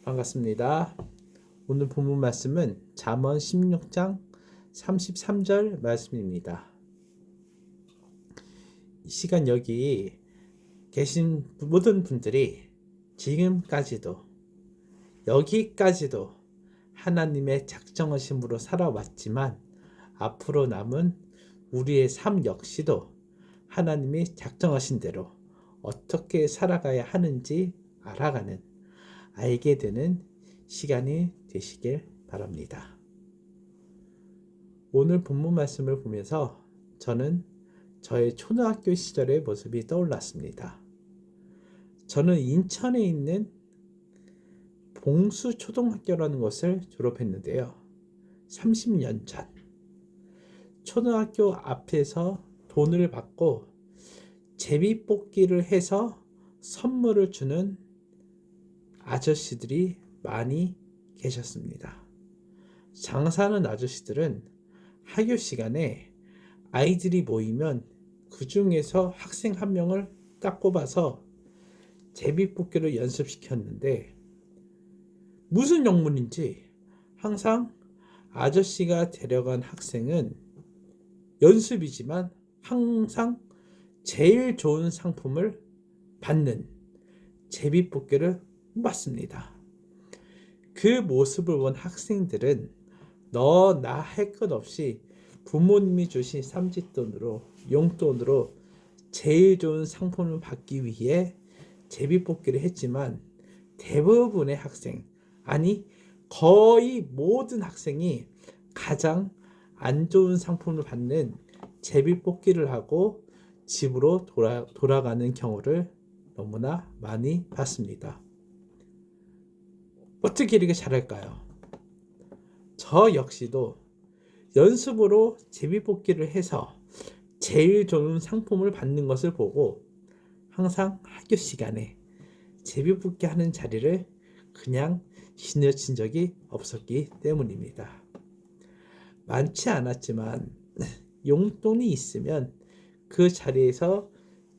반갑습니다. 오늘 본문 말씀은 잠언 16장 33절 말씀입니다. 이 시간 여기 계신 모든 분들이 지금까지도 여기까지도 하나님의 작정하심으로 살아왔지만 앞으로 남은 우리의 삶 역시도 하나님이 작정하신 대로 어떻게 살아가야 하는지 알게 되는 시간이 되시길 바랍니다. 오늘 본문 말씀을 보면서 저는 저의 초등학교 시절의 모습이 떠올랐습니다. 저는 인천에 있는 봉수초등학교라는 곳을 졸업했는데요. 30년 전 초등학교 앞에서 돈을 받고 제비뽑기를 해서 선물을 주는 아저씨들이 많이 계셨습니다. 장사하는 아저씨들은 학교 시간에 아이들이 모이면 그 중에서 학생 한 명을 딱 꼽아서 제비뽑기를 연습시켰는데 무슨 영문인지 항상 아저씨가 데려간 학생은 연습이지만 항상 제일 좋은 상품을 받는 제비뽑기를 맞습니다. 그 모습을 본 학생들은 너 나 할 것 없이 부모님이 주신 삼짓돈으로 용돈으로 제일 좋은 상품을 받기 위해 제비뽑기를 했지만 대부분의 학생, 아니 거의 모든 학생이 가장 안 좋은 상품을 받는 제비뽑기를 하고 집으로 돌아가는 경우를 너무나 많이 봤습니다. 어떻게 이렇게 잘할까요? 저 역시도 연습으로 제비뽑기를 해서 제일 좋은 상품을 받는 것을 보고 항상 학교 시간에 제비뽑기 하는 자리를 그냥 지나친 적이 없었기 때문입니다. 많지 않았지만 용돈이 있으면 그 자리에서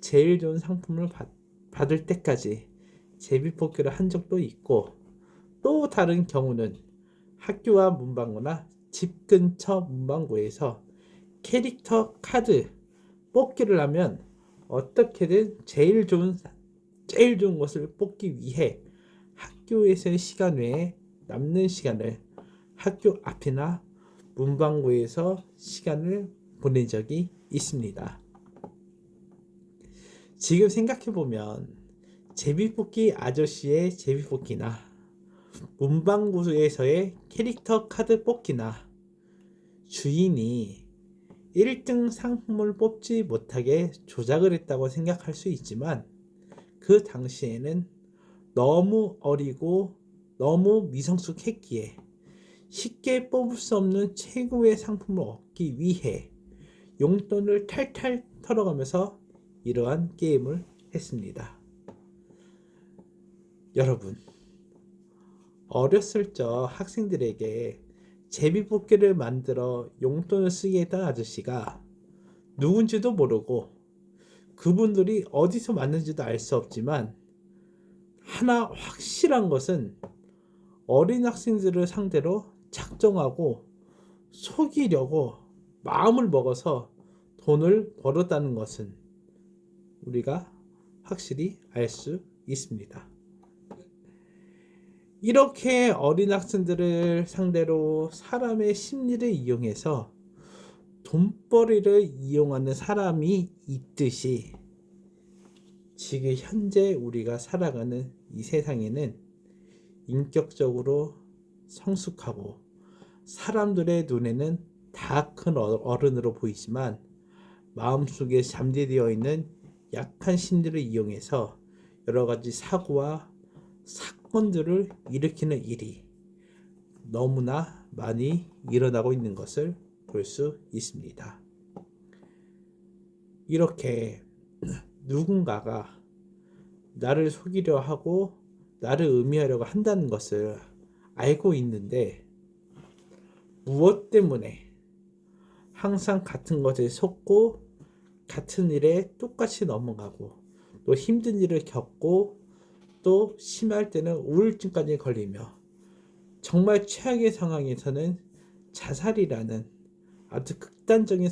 제일 좋은 상품을 받을 때까지 제비뽑기를 한 적도 있고, 또 다른 경우는 학교와 문방구나 집 근처 문방구에서 캐릭터 카드 뽑기를 하면 어떻게든 제일 좋은 것을 뽑기 위해 학교에서의 시간 외에 남는 시간을 학교 앞이나 문방구에서 시간을 보낸 적이 있습니다. 지금 생각해보면 제비뽑기 아저씨의 제비뽑기나 문방구에서의 캐릭터 카드 뽑기나 주인이 1등 상품을 뽑지 못하게 조작을 했다고 생각할 수 있지만 그 당시에는 너무 어리고 너무 미성숙했기에 쉽게 뽑을 수 없는 최고의 상품을 얻기 위해 용돈을 탈탈 털어가면서 이러한 게임을 했습니다. 여러분, 어렸을 적 학생들에게 제비뽑기를 만들어 용돈을 쓰게 했던 아저씨가 누군지도 모르고 그분들이 어디서 왔는지도 알 수 없지만 하나 확실한 것은 어린 학생들을 상대로 작정하고 속이려고 마음을 먹어서 돈을 벌었다는 것은 우리가 확실히 알 수 있습니다. 이렇게 어린 학생들을 상대로 사람의 심리를 이용해서 돈벌이를 이용하는 사람이 있듯이 지금 현재 우리가 살아가는 이 세상에는 인격적으로 성숙하고 사람들의 눈에는 다 큰 어른으로 보이지만 마음속에 잠재되어 있는 약한 심리를 이용해서 여러 가지 사고와 사건들을 일으키는 일이 너무나 많이 일어나고 있는 것을 볼 수 있습니다. 이렇게 누군가가 나를 속이려 하고 나를 음해하려고 한다는 것을 알고 있는데 무엇 때문에 항상 같은 것에 속고 같은 일에 똑같이 넘어가고 또 힘든 일을 겪고 또 심할 때는 우울증까지 걸리며 정말 최악의 상황에서는 자살이라는 아주 극단적인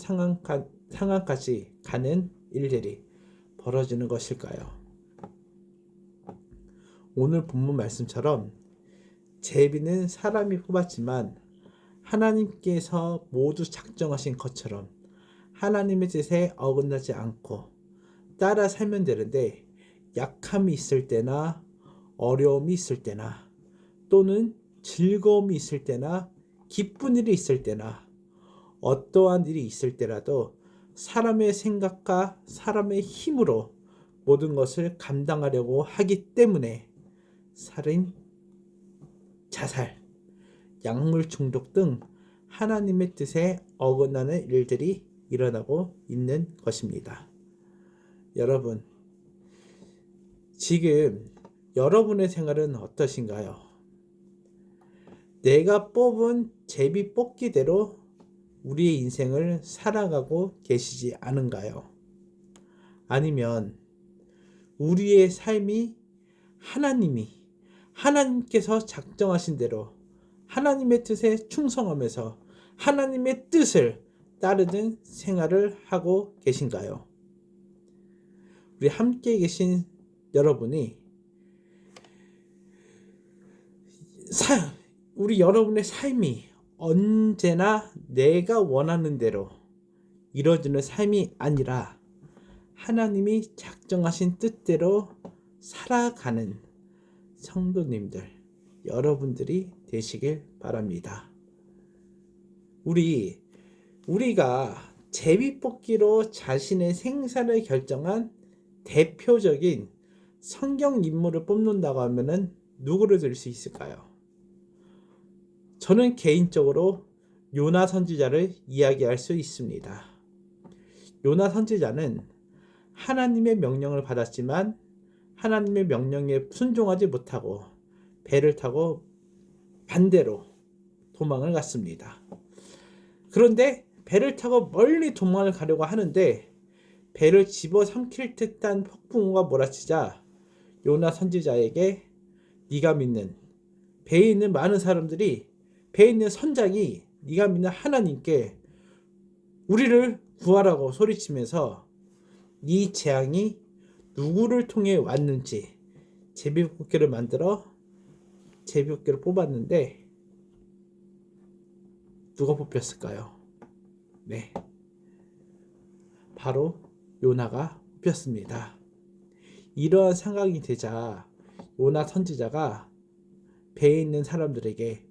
상황까지 가는 일들이 벌어지는 것일까요? 오늘 본문 말씀처럼 제비는 사람이 뽑았지만 하나님께서 모두 작정하신 것처럼 하나님의 뜻에 어긋나지 않고 따라 살면 되는데, 약함이 있을 때나 어려움이 있을 때나 또는 즐거움이 있을 때나 기쁜 일이 있을 때나 어떠한 일이 있을 때라도 사람의 생각과 사람의 힘으로 모든 것을 감당하려고 하기 때문에 살인, 자살, 약물 중독 등 하나님의 뜻에 어긋나는 일들이 일어나고 있는 것입니다. 여러분, 지금 여러분의 생활은 어떠신가요? 내가 뽑은 제비 뽑기대로 우리의 인생을 살아가고 계시지 않은가요? 아니면 우리의 삶이 하나님께서 작정하신 대로 하나님의 뜻에 충성하면서 하나님의 뜻을 따르는 생활을 하고 계신가요? 우리 함께 계신 여러분이 우리 여러분의 삶이 언제나 내가 원하는 대로 이루어지는 삶이 아니라 하나님이 작정하신 뜻대로 살아가는 성도님들, 여러분들이 되시길 바랍니다. 우리가 제비뽑기로 자신의 생사를 결정한 대표적인 성경 인물을 뽑는다고 하면은 누구를 들 수 있을까요? 저는 개인적으로 요나 선지자를 이야기할 수 있습니다. 요나 선지자는 하나님의 명령을 받았지만 하나님의 명령에 순종하지 못하고 배를 타고 반대로 도망을 갔습니다. 그런데 배를 타고 멀리 도망을 가려고 하는데 배를 집어삼킬 듯한 폭풍우가 몰아치자 요나 선지자에게 네가 믿는 배에 있는 많은 사람들이, 배에 있는 선장이 네가 믿는 하나님께 우리를 구하라고 소리치면서 이 재앙이 누구를 통해 왔는지 제비뽑기를 만들어 제비뽑기를 뽑았는데 누가 뽑혔을까요? 네, 바로 요나가 뽑혔습니다. 이러한 상황이 되자 요나 선지자가 배에 있는 사람들에게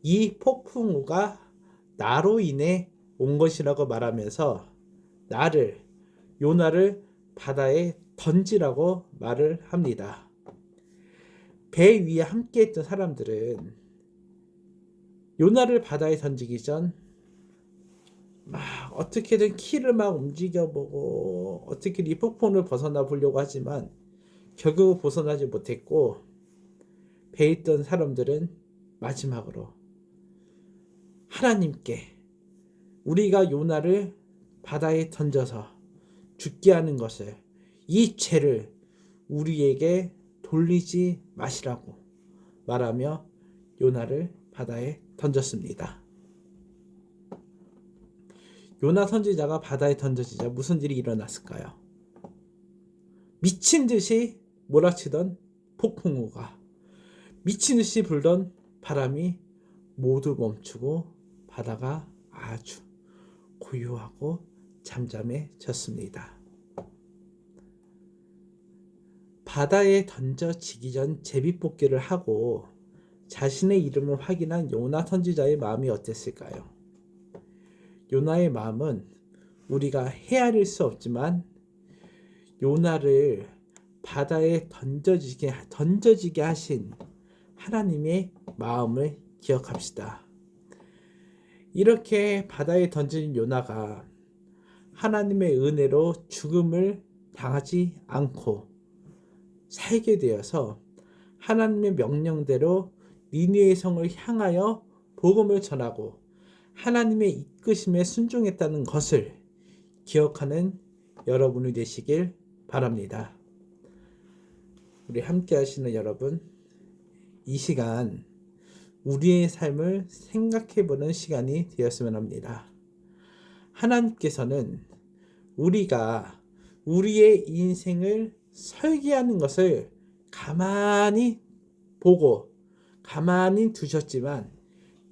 이 폭풍우가 나로 인해 온 것이라고 말하면서 요나를 바다에 던지라고 말을 합니다. 배 위에 함께 했던 사람들은 요나를 바다에 던지기 전 어떻게든 키를 움직여보고 어떻게든 이 폭풍을 벗어나 보려고 하지만 결국 벗어나지 못했고, 배에 있던 사람들은 마지막으로 하나님께 우리가 요나를 바다에 던져서 죽게 하는 것을, 이 죄를 우리에게 돌리지 마시라고 말하며 요나를 바다에 던졌습니다. 요나 선지자가 바다에 던져지자 무슨 일이 일어났을까요? 미친 듯이 몰아치던 폭풍우가, 미친 듯이 불던 바람이 모두 멈추고 바다가 아주 고요하고 잠잠해졌습니다. 바다에 던져지기 전 제비뽑기를 하고 자신의 이름을 확인한 요나 선지자의 마음이 어땠을까요? 요나의 마음은 우리가 헤아릴 수 없지만 요나를 바다에 던져지게 하신 하나님의 마음을 기억합시다. 이렇게 바다에 던진 요나가 하나님의 은혜로 죽음을 당하지 않고 살게 되어서 하나님의 명령대로 니느웨 성을 향하여 복음을 전하고 하나님의 이끄심에 순종했다는 것을 기억하는 여러분이 되시길 바랍니다. 우리 함께 하시는 여러분, 이 시간 우리의 삶을 생각해 보는 시간이 되었으면 합니다. 하나님께서는 우리가 우리의 인생을 설계하는 것을 가만히 보고 가만히 두셨지만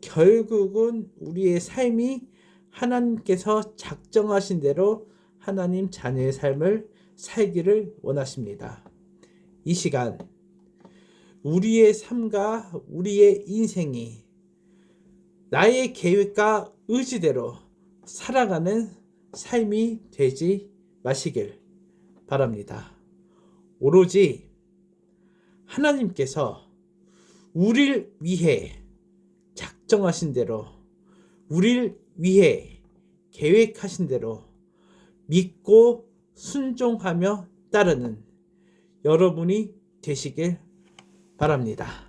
결국은 우리의 삶이 하나님께서 작정하신 대로 하나님 자녀의 삶을 살기를 원하십니다. 이 시간 우리의 삶과 우리의 인생이 나의 계획과 의지대로 살아가는 삶이 되지 마시길 바랍니다. 오로지 하나님께서 우리를 위해 작정하신 대로, 우리를 위해 계획하신 대로 믿고 순종하며 따르는 여러분이 되시길 바랍니다.